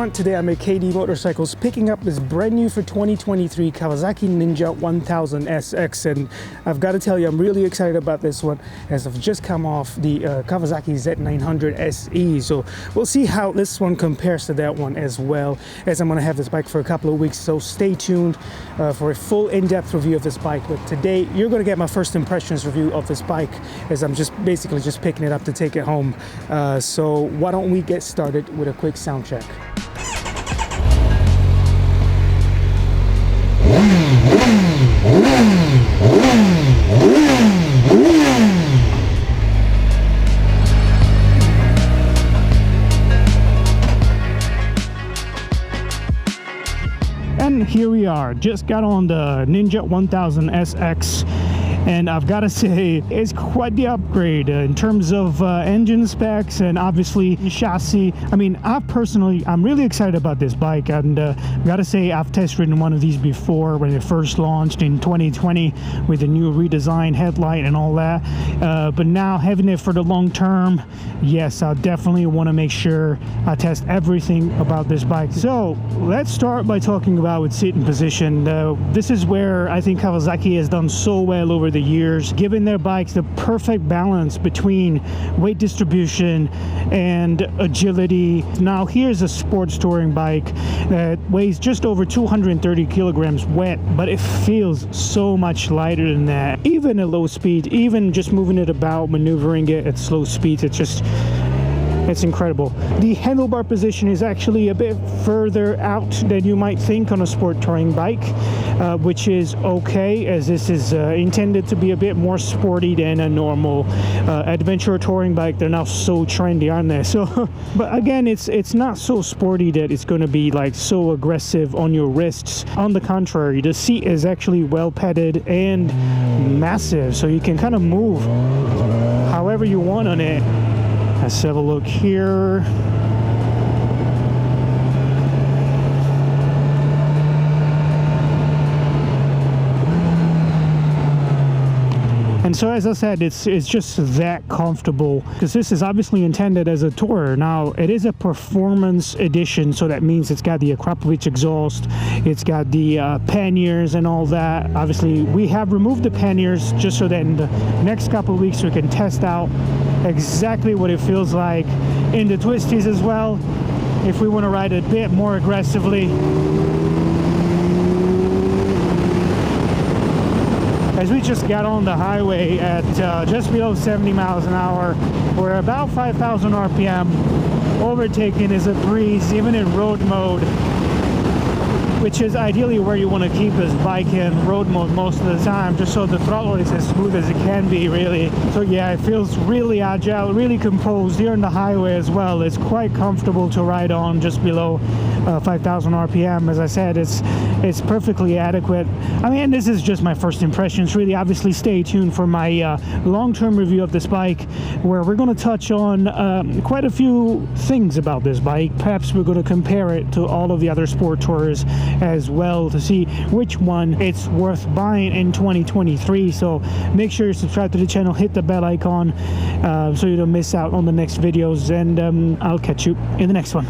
everyone, today I'm at KD Motorcycles picking up this brand new for 2023 Kawasaki Ninja 1000 SX, and I've got to tell you I'm really excited about this one as I've just come off the Kawasaki Z900 SE, so we'll see how this one compares to that one as well, as I'm going to have this bike for a couple of weeks, so stay tuned for a full in-depth review of this bike. But today you're going to get my first impressions review of this bike as I'm just basically just picking it up to take it home. So why don't we get started with a quick sound check. And here we are, just got on the Ninja 1000 SX, and I've got to say it's quite the upgrade in terms of engine specs and obviously chassis. I mean, I'm really excited about this bike, and I've got to say I've test ridden one of these before when it first launched in 2020 with a new redesigned headlight and all that, but now having it for the long term, yes, I definitely want to make sure I test everything about this bike. So let's start by talking about its sitting position. This is where I think Kawasaki has done so well over the years, giving their bikes the perfect balance between weight distribution and agility. Now here's a sports touring bike that weighs just over 230 kilograms wet, but it feels so much lighter than that. Even at low speed, even just moving it about, maneuvering it at slow speeds, it's incredible. The handlebar position is actually a bit further out than you might think on a sport touring bike, which is okay, as this is intended to be a bit more sporty than a normal adventure touring bike. They're now so trendy, aren't they? So, but again, it's not so sporty that it's going to be like so aggressive on your wrists. On the contrary, the seat is actually well padded and massive, so you can kind of move however you want on it. Let's have a look here. And so, as I said, it's just that comfortable, because this is obviously intended as a tourer. Now, it is a performance edition, so that means it's got the Akrapovic exhaust, it's got the panniers and all that. Obviously, we have removed the panniers just so that in the next couple of weeks we can test out exactly what it feels like in the twisties as well, if we want to ride a bit more aggressively. As we just got on the highway at just below 70 miles an hour, we're about 5,000 RPM. Overtaking is a breeze, even in road mode, which is ideally where you want to keep this bike in road mode most of the time, just so the throttle is as smooth as it can be, really. So yeah, it feels really agile, really composed here on the highway as well. It's quite comfortable to ride on just below 5,000 RPM. As I said, it's perfectly adequate. I mean, this is just my first impressions, really. Obviously, stay tuned for my long-term review of this bike, where we're going to touch on quite a few things about this bike. Perhaps we're going to compare it to all of the other sport tours as well to see which one it's worth buying in 2023. So make sure you subscribe to the channel, hit the bell icon so you don't miss out on the next videos, and I'll catch you in the next one.